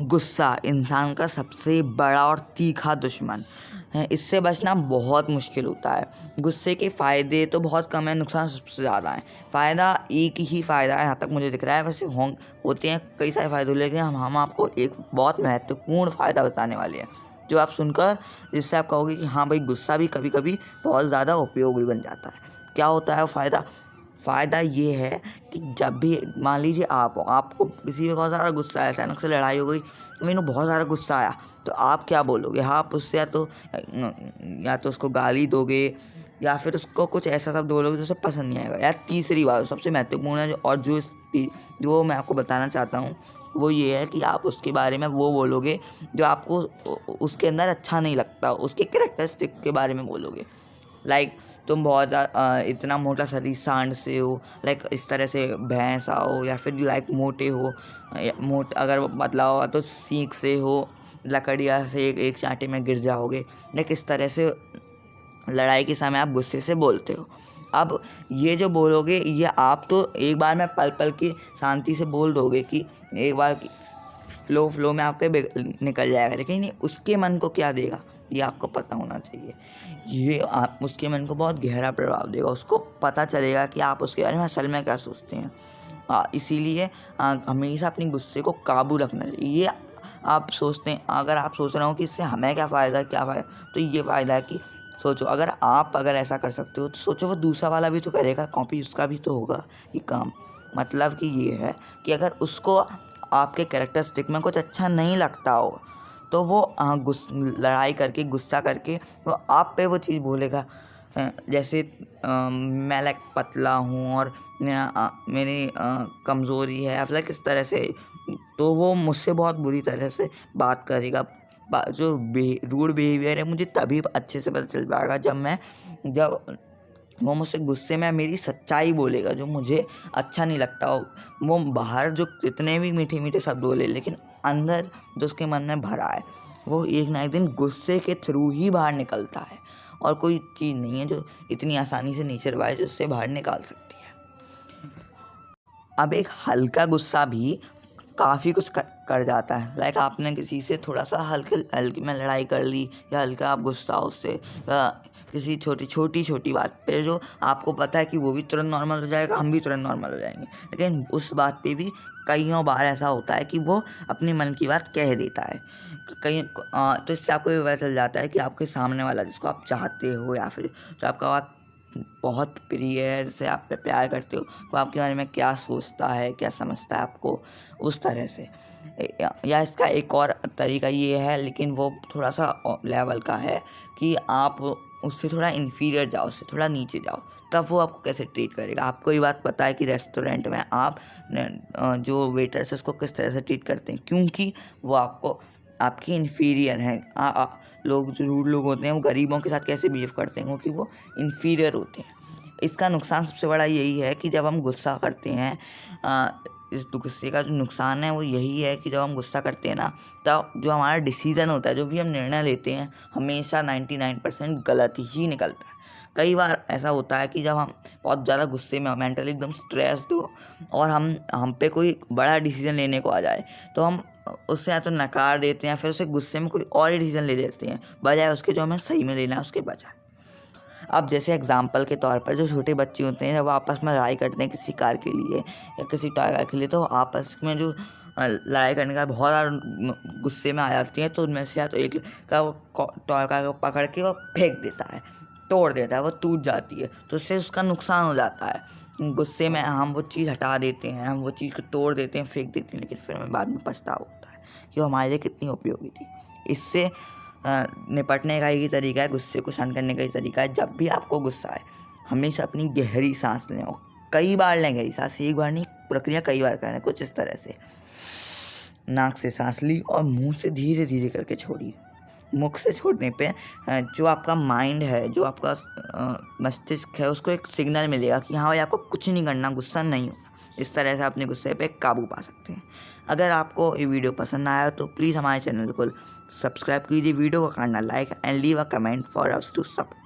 गुस्सा इंसान का सबसे बड़ा और तीखा दुश्मन है। इससे बचना बहुत मुश्किल होता है। गुस्से के फ़ायदे तो बहुत कम हैं, नुकसान सबसे ज़्यादा हैं। फ़ायदा एक ही फ़ायदा है, यहाँ तक मुझे दिख रहा है। वैसे होते हैं कई सारे फ़ायदे, लेकिन हम आपको एक बहुत महत्वपूर्ण फ़ायदा बताने वाले हैं, जो आप सुनकर जिससे आप कहोगे कि हाँ भाई, गुस्सा भी कभी कभी बहुत ज़्यादा उपयोगी बन जाता है। क्या होता है वो फ़ायदा ये है कि जब भी मान लीजिए आपको किसी पे बहुत सारा गुस्सा आया, अचानक से लड़ाई हो गई, मैंने बहुत सारा गुस्सा आया, तो आप क्या बोलोगे? हाँ, आप उससे या तो उसको गाली दोगे, या फिर उसको कुछ ऐसा शब्द बोलोगे जो उसे पसंद नहीं आएगा। या तीसरी बात सबसे महत्वपूर्ण है, जो मैं आपको बताना चाहता हूँ वो ये है कि आप उसके बारे में वो बोलोगे जो आपको उसके अंदर अच्छा नहीं लगता, उसके कैरेक्टरिस्टिक के बारे में बोलोगे। लाइक तुम बहुत इतना मोटा शरीर सांड से हो, लाइक इस तरह से भैंसा हो, या फिर लाइक मोटे हो, अगर पतला होगा तो सींग से हो, लकड़िया से एक चांटे में गिर जाओगे। लाइक इस तरह से लड़ाई के समय आप गुस्से से बोलते हो। अब ये जो बोलोगे, ये आप तो एक बार में पल पल की शांति से बोल दोगे कि एक बार फ्लो में आपके निकल जाएगा, लेकिन ये उसके मन को क्या देगा ये आपको पता होना चाहिए। ये आप उसके मन को बहुत गहरा प्रभाव देगा। उसको पता चलेगा कि आप उसके बारे में असल में क्या सोचते हैं। इसीलिए हमेशा अपनी गुस्से को काबू रखना चाहिए। ये आप सोचते हैं, अगर आप सोच रहे हो कि इससे हमें क्या फ़ायदा, तो ये फ़ायदा है कि सोचो, अगर ऐसा कर सकते हो तो सोचो वो दूसरा वाला भी तो करेगा, कॉपी उसका भी तो होगा ये काम। मतलब कि ये है कि अगर उसको आपके कैरेक्टरिस्टिक में कुछ अच्छा नहीं लगता हो, तो वो लड़ाई करके, गुस्सा करके वो आप पे वो चीज़ बोलेगा। जैसे मैं लाइक पतला हूँ और मेरी कमज़ोरी है, अब लाइक इस तरह से, तो वो मुझसे बहुत बुरी तरह से बात करेगा। जो रूड बिहेवियर है मुझे तभी अच्छे से पता चल पाएगा जब वो मुझसे गुस्से में मेरी सच्चाई बोलेगा, जो मुझे अच्छा नहीं लगता हो। वो बाहर जो जितने भी मीठे मीठे शब्द बोले, लेकिन अंदर जो उसके मन में भरा है वो एक ना एक दिन गुस्से के थ्रू ही बाहर निकलता है। और कोई चीज़ नहीं है जो इतनी आसानी से नेचर वाइज जो उससे बाहर निकाल सकती है। अब एक हल्का गुस्सा भी काफ़ी कुछ कर जाता है। लाइक आपने किसी से थोड़ा सा हल्के में लड़ाई कर ली, या हल्का आप गुस्सा हो उससे, या किसी छोटी बात पे जो आपको पता है कि वो भी तुरंत नॉर्मल हो जाएगा, हम भी तुरंत नॉर्मल हो जाएंगे, लेकिन उस बात पे भी कईयों बार ऐसा होता है कि वो अपने मन की बात कह देता है। तो इससे आपको ये पता चल जाता है कि आपके सामने वाला, जिसको आप चाहते हो या फिर जो आपका बात बहुत प्रिय है, जिससे आप पे प्यार करते हो, वो आपके बारे में क्या सोचता है, क्या समझता है आपको, उस तरह से। या इसका एक और तरीका ये है, लेकिन वो थोड़ा सा लेवल का है, कि आप उससे थोड़ा इन्फीरियर जाओ, उससे थोड़ा नीचे जाओ, तब वो आपको कैसे ट्रीट करेगा। आपको ये बात पता है कि रेस्टोरेंट में आप जो वेटर्स है उसको किस तरह से ट्रीट करते हैं, क्योंकि वो आपके इन्फीरियर हैं। लोग जो रूड लोग होते हैं वो गरीबों के साथ कैसे बिहेव करते हैं, क्योंकि वो इन्फीरियर होते हैं। इसका नुकसान सबसे बड़ा यही है कि जब हम गुस्सा करते हैं, इस गुस्से का जो नुकसान है वो यही है कि जब हम गुस्सा करते हैं ना, तब जो हमारा डिसीज़न होता है, जो भी हम निर्णय लेते हैं, हमेशा 99% गलत ही निकलता है। कई बार ऐसा होता है कि जब हम बहुत ज़्यादा गुस्से में, मेंटली एकदम स्ट्रेस्ड हो, और हम पे कोई बड़ा डिसीज़न लेने को आ जाए, तो हम उससे या तो नकार देते हैं, फिर उसे गुस्से में कोई और ही डिसीज़न ले लेते हैं, बजाय उसके जो हमें सही में लेना है उसके बजाय। अब जैसे एग्जाम्पल के तौर पर जो छोटे बच्चे होते हैं, जब आपस में लड़ाई करते हैं किसी कार के लिए या किसी टॉय कार के लिए, तो आपस में जो लड़ाई करने का बहुत ज़्यादा गुस्से में आ जाती हैं, तो उनमें से या तो एक का वो टॉय कार को पकड़ के वो फेंक देता है, तोड़ देता है, वो टूट जाती है, तो उससे उसका नुकसान हो जाता है। गुस्से में हम वो चीज़ हटा देते हैं, हम वो चीज़ को तोड़ देते हैं, फेंक देते हैं, लेकिन फिर हमें बाद में पछतावा होता है कि वो हमारे लिए कितनी उपयोगी थी। इससे निपटने का ही तरीका है, गुस्से को शांत करने का ही तरीका है। जब भी आपको गुस्सा आए, हमेशा अपनी गहरी सांस लें, और कई बार लें गहरी सांस, एक बार नहीं, प्रक्रिया कई बार करें। कुछ इस तरह से नाक से सांस ली और मुंह से धीरे धीरे करके छोड़िए। मुख से छोड़ने पे जो आपका माइंड है, जो आपका मस्तिष्क है, उसको एक सिग्नल मिलेगा कि हाँ भाई, आपको कुछ नहीं करना, गुस्सा नहीं होना। इस तरह से अपने गुस्से पे काबू पा सकते हैं। अगर आपको ये वीडियो पसंद आया तो प्लीज़ हमारे चैनल को सब्सक्राइब कीजिए, वीडियो को करना like and leave a comment for us to support.